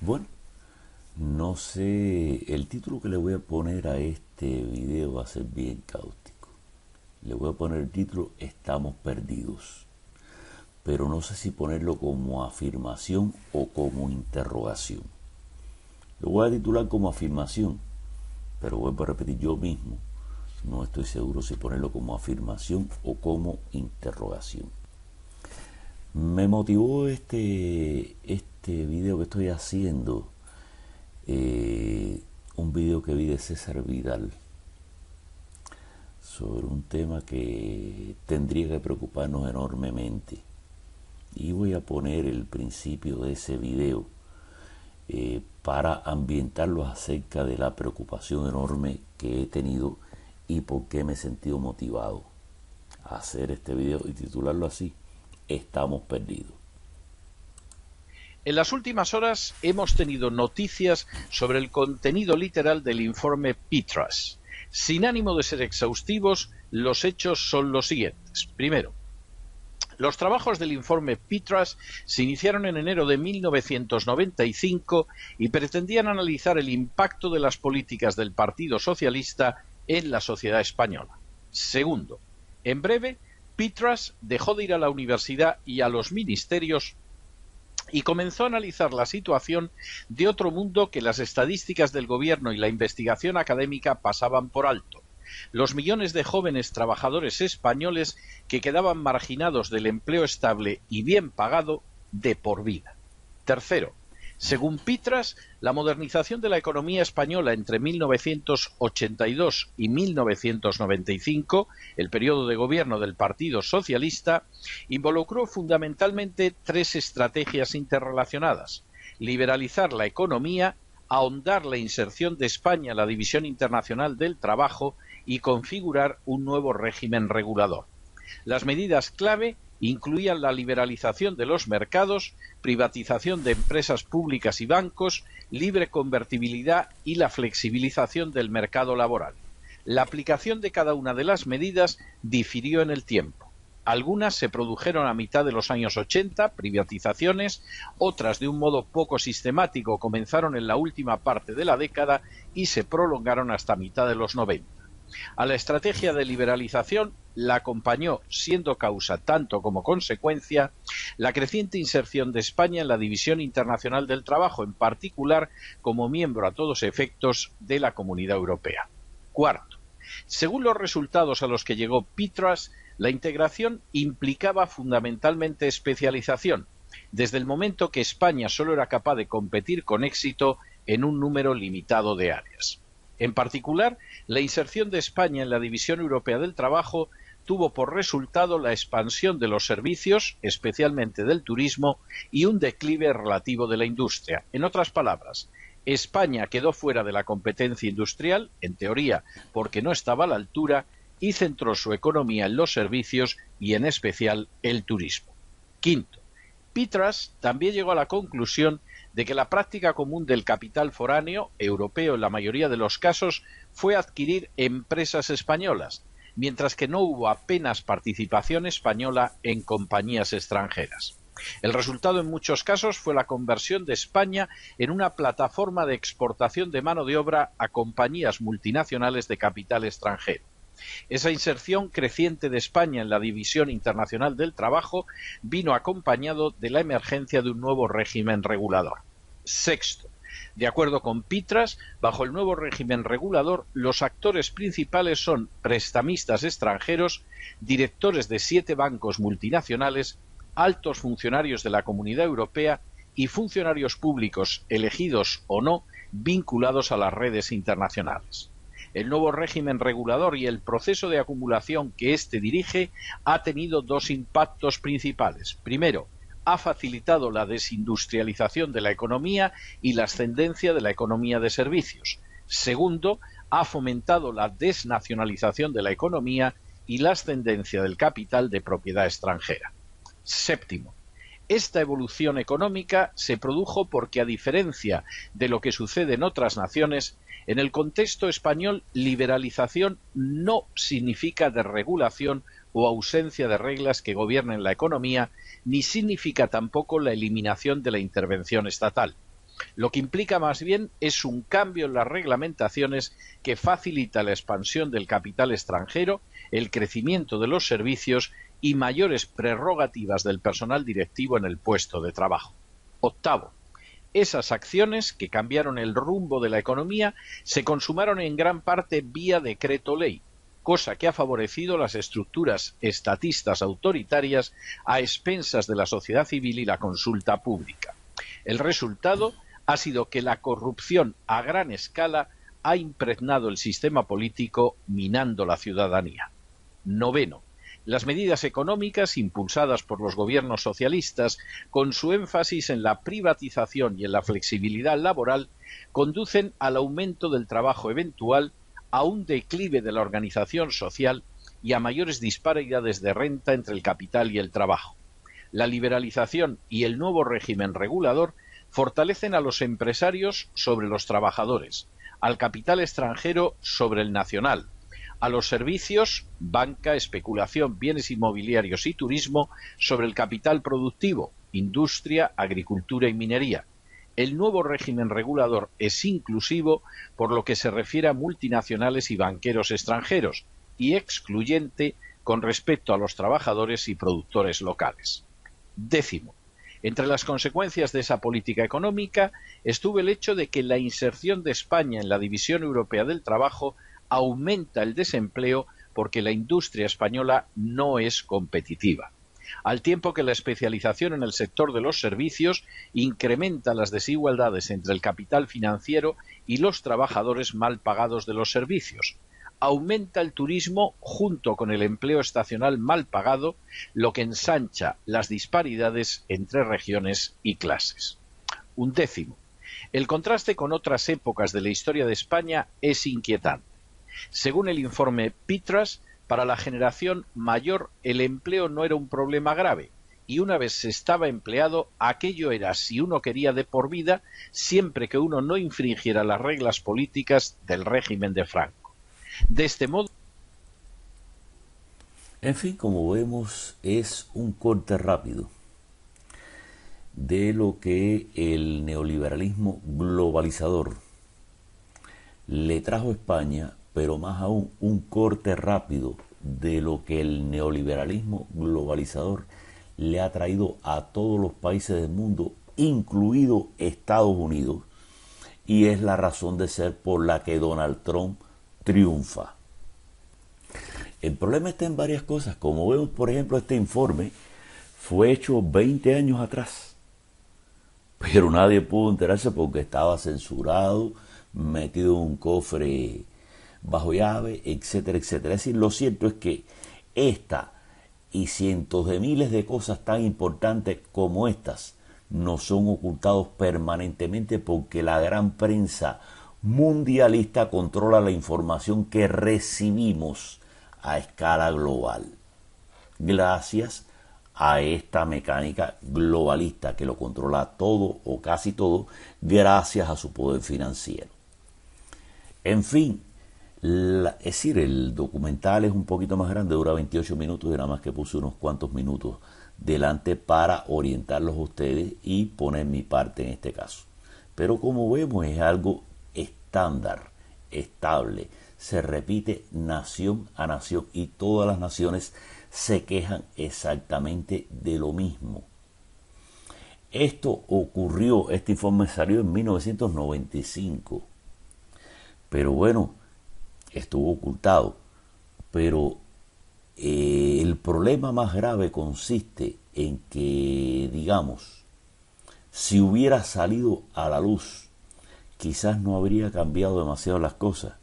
Bueno, no sé, el título que le voy a poner a este video va a ser bien cáustico. Le voy a poner el título Estamos perdidos, pero no sé si ponerlo como afirmación o como interrogación. Lo voy a titular como afirmación, pero vuelvo a repetir yo mismo. No estoy seguro si ponerlo como afirmación o como interrogación. Me motivó este video que estoy haciendo, un video que vi de César Vidal sobre un tema que tendría que preocuparnos enormemente. Y voy a poner el principio de ese video para ambientarlo acerca de la preocupación enorme que he tenido y por qué me he sentido motivado a hacer este video y titularlo así: Estamos perdidos. En las últimas horas hemos tenido noticias sobre el contenido literal del informe Petras. Sin ánimo de ser exhaustivos, los hechos son los siguientes. Primero, los trabajos del informe Petras se iniciaron en enero de 1995 y pretendían analizar el impacto de las políticas del Partido Socialista en la sociedad española. Segundo, en breve, Petras dejó de ir a la universidad y a los ministerios y comenzó a analizar la situación de otro mundo que las estadísticas del gobierno y la investigación académica pasaban por alto: los millones de jóvenes trabajadores españoles que quedaban marginados del empleo estable y bien pagado de por vida. Tercero, según Petras, la modernización de la economía española entre 1982 y 1995, el periodo de gobierno del Partido Socialista, involucró fundamentalmente tres estrategias interrelacionadas: liberalizar la economía, ahondar la inserción de España en la División Internacional del Trabajo y configurar un nuevo régimen regulador. Las medidas clave incluían la liberalización de los mercados, privatización de empresas públicas y bancos, libre convertibilidad y la flexibilización del mercado laboral. La aplicación de cada una de las medidas difirió en el tiempo. Algunas se produjeron a mitad de los años 80, privatizaciones; otras, de un modo poco sistemático, comenzaron en la última parte de la década y se prolongaron hasta mitad de los 90. A la estrategia de liberalización la acompañó, siendo causa tanto como consecuencia, la creciente inserción de España en la División Internacional del Trabajo, en particular como miembro a todos efectos de la Comunidad Europea. Cuarto, según los resultados a los que llegó Petras, la integración implicaba fundamentalmente especialización, desde el momento que España solo era capaz de competir con éxito en un número limitado de áreas. En particular, la inserción de España en la División Europea del Trabajo tuvo por resultado la expansión de los servicios, especialmente del turismo, y un declive relativo de la industria. En otras palabras, España quedó fuera de la competencia industrial, en teoría porque no estaba a la altura, y centró su economía en los servicios y en especial el turismo. Quinto, Petras también llegó a la conclusión de que la práctica común del capital foráneo, europeo en la mayoría de los casos, fue adquirir empresas españolas, mientras que no hubo apenas participación española en compañías extranjeras. El resultado en muchos casos fue la conversión de España en una plataforma de exportación de mano de obra a compañías multinacionales de capital extranjero. Esa inserción creciente de España en la División Internacional del Trabajo vino acompañado de la emergencia de un nuevo régimen regulador. Sexto, de acuerdo con Petras, bajo el nuevo régimen regulador, los actores principales son prestamistas extranjeros, directores de 7 bancos multinacionales, altos funcionarios de la Comunidad Europea y funcionarios públicos, elegidos o no, vinculados a las redes internacionales. El nuevo régimen regulador y el proceso de acumulación que éste dirige ha tenido dos impactos principales. Primero, ha facilitado la desindustrialización de la economía y la ascendencia de la economía de servicios. Segundo, ha fomentado la desnacionalización de la economía y la ascendencia del capital de propiedad extranjera. Séptimo, esta evolución económica se produjo porque, a diferencia de lo que sucede en otras naciones, en el contexto español, liberalización no significa desregulación o ausencia de reglas que gobiernen la economía, ni significa tampoco la eliminación de la intervención estatal. Lo que implica más bien es un cambio en las reglamentaciones que facilita la expansión del capital extranjero, el crecimiento de los servicios y mayores prerrogativas del personal directivo en el puesto de trabajo. Octavo, esas acciones que cambiaron el rumbo de la economía se consumaron en gran parte vía decreto ley, cosa que ha favorecido las estructuras estatistas autoritarias a expensas de la sociedad civil y la consulta pública. El resultado ha sido que la corrupción a gran escala ha impregnado el sistema político, minando la ciudadanía. Noveno, las medidas económicas impulsadas por los gobiernos socialistas, con su énfasis en la privatización y en la flexibilidad laboral, conducen al aumento del trabajo eventual, a un declive de la organización social y a mayores disparidades de renta entre el capital y el trabajo. La liberalización y el nuevo régimen regulador fortalecen a los empresarios sobre los trabajadores, al capital extranjero sobre el nacional, a los servicios, banca, especulación, bienes inmobiliarios y turismo sobre el capital productivo, industria, agricultura y minería. El nuevo régimen regulador es inclusivo por lo que se refiere a multinacionales y banqueros extranjeros y excluyente con respecto a los trabajadores y productores locales. Décimo, entre las consecuencias de esa política económica estuvo el hecho de que la inserción de España en la División Europea del Trabajo aumenta el desempleo porque la industria española no es competitiva, al tiempo que la especialización en el sector de los servicios incrementa las desigualdades entre el capital financiero y los trabajadores mal pagados de los servicios. Aumenta el turismo junto con el empleo estacional mal pagado, lo que ensancha las disparidades entre regiones y clases. Undécimo, el contraste con otras épocas de la historia de España es inquietante. Según el informe Pitras, para la generación mayor el empleo no era un problema grave y una vez se estaba empleado, aquello era, si uno quería, de por vida, siempre que uno no infringiera las reglas políticas del régimen de Franco. De este modo, en fin, como vemos, es un corte rápido de lo que el neoliberalismo globalizador le trajo a España, pero más aún un corte rápido de lo que el neoliberalismo globalizador le ha traído a todos los países del mundo, incluido Estados Unidos, y es la razón de ser por la que Donald Trump triunfa. El problema está en varias cosas. Como vemos, por ejemplo, este informe fue hecho 20 años atrás, pero nadie pudo enterarse porque estaba censurado, metido en un cofre bajo llave, etcétera, etcétera. Es decir, lo cierto es que esta y cientos de miles de cosas tan importantes como estas nos son ocultados permanentemente porque la gran prensa mundialista controla la información que recibimos a escala global, gracias a esta mecánica globalista que lo controla todo o casi todo gracias a su poder financiero. En fin, es decir, el documental es un poquito más grande, dura 28 minutos y nada más que puse unos cuantos minutos delante para orientarlos a ustedes y poner mi parte en este caso. Pero como vemos es algo estándar, estable, se repite nación a nación y todas las naciones se quejan exactamente de lo mismo. Esto ocurrió, este informe salió en 1995, pero bueno, estuvo ocultado. Pero el problema más grave consiste en que, digamos, si hubiera salido a la luz, quizás no habría cambiado demasiado las cosas,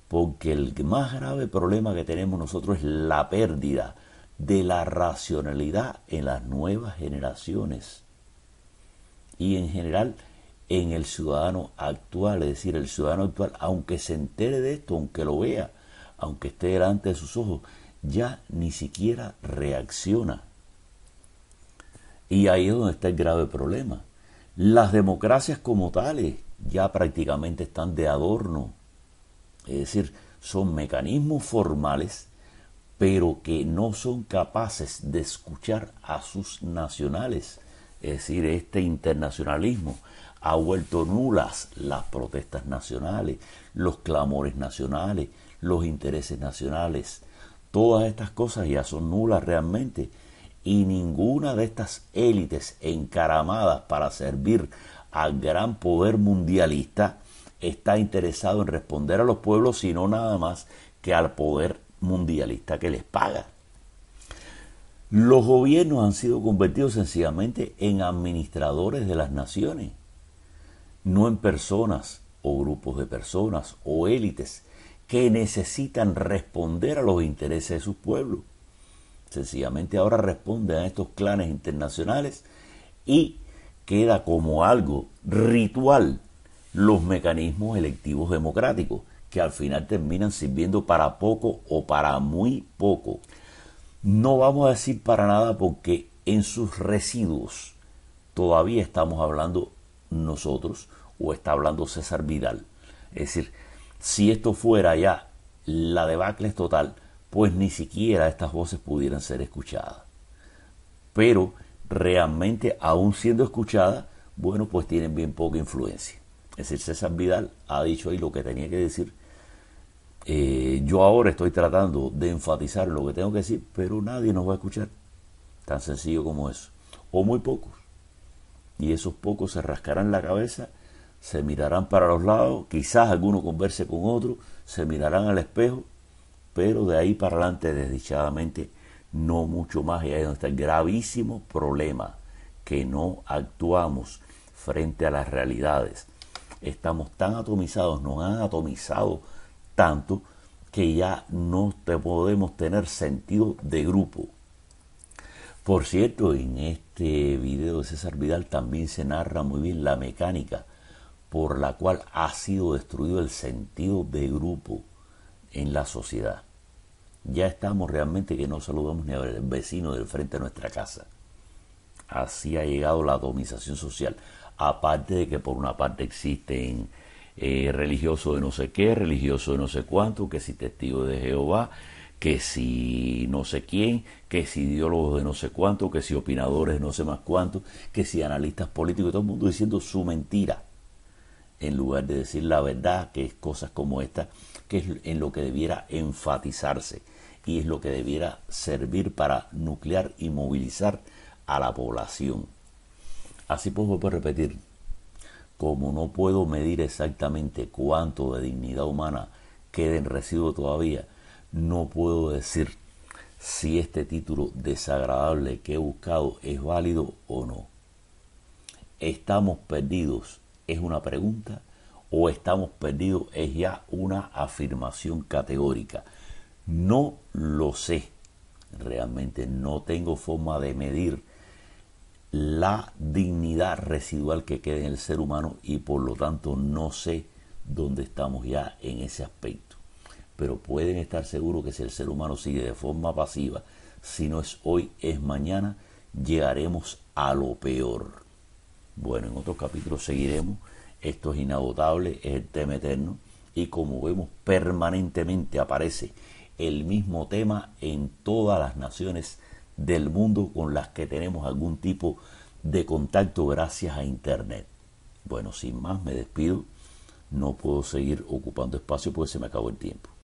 porque el más grave problema que tenemos nosotros es la pérdida de la racionalidad en las nuevas generaciones y en general en el ciudadano actual. Es decir, el ciudadano actual, aunque se entere de esto, aunque lo vea, aunque esté delante de sus ojos, ya ni siquiera reacciona. Y ahí es donde está el grave problema. Las democracias como tales ya prácticamente están de adorno. Es decir, son mecanismos formales, pero que no son capaces de escuchar a sus nacionales. Es decir, este internacionalismo ha vuelto nulas las protestas nacionales, los clamores nacionales, los intereses nacionales. Todas estas cosas ya son nulas realmente, y ninguna de estas élites encaramadas para servir al gran poder mundialista está interesado en responder a los pueblos, sino nada más que al poder mundialista que les paga. Los gobiernos han sido convertidos sencillamente en administradores de las naciones, no en personas o grupos de personas o élites que necesitan responder a los intereses de sus pueblos. Sencillamente ahora responden a estos clanes internacionales y queda como algo ritual los mecanismos electivos democráticos, que al final terminan sirviendo para poco o para muy poco. No vamos a decir para nada, porque en sus residuos todavía estamos hablando nosotros, o está hablando César Vidal. Es decir, si esto fuera ya la debacle total, pues ni siquiera estas voces pudieran ser escuchadas. Pero realmente, aún siendo escuchadas, bueno, pues tienen bien poca influencia. Es decir, César Vidal ha dicho ahí lo que tenía que decir. Yo ahora estoy tratando de enfatizar lo que tengo que decir, pero nadie nos va a escuchar. Tan sencillo como eso. O muy pocos. Y esos pocos se rascarán la cabeza, se mirarán para los lados, quizás alguno converse con otro, se mirarán al espejo, pero de ahí para adelante, desdichadamente, no mucho más. Y ahí es donde está el gravísimo problema, que no actuamos frente a las realidades. Estamos tan atomizados, nos han atomizado tanto, que ya no podemos tener sentido de grupo. Por cierto, en este video de César Vidal también se narra muy bien la mecánica por la cual ha sido destruido el sentido de grupo en la sociedad. Ya estamos realmente que no saludamos ni al vecino del frente de nuestra casa. Así ha llegado la atomización social. Aparte de que por una parte existen religiosos de no sé qué, religiosos de no sé cuánto, que si testigos de Jehová, que si no sé quién, que si ideólogos de no sé cuánto, que si opinadores de no sé más cuánto, que si analistas políticos, y todo el mundo diciendo su mentira, en lugar de decir la verdad, que es cosas como esta, que es en lo que debiera enfatizarse y es lo que debiera servir para nuclear y movilizar a la población. Así pues, vuelvo a repetir, como no puedo medir exactamente cuánto de dignidad humana queda en residuo todavía, no puedo decir si este título desagradable que he buscado es válido o no. ¿Estamos perdidos? ¿Es una pregunta? ¿O estamos perdidos? Es ya una afirmación categórica. No lo sé. Realmente no tengo forma de medir la dignidad residual que queda en el ser humano, y por lo tanto no sé dónde estamos ya en ese aspecto. Pero pueden estar seguros que si el ser humano sigue de forma pasiva, si no es hoy, es mañana, llegaremos a lo peor. Bueno, en otros capítulos seguiremos. Esto es inagotable, es el tema eterno, y como vemos, permanentemente aparece el mismo tema en todas las naciones del mundo con las que tenemos algún tipo de contacto gracias a internet. Bueno, sin más me despido. No puedo seguir ocupando espacio porque se me acabó el tiempo.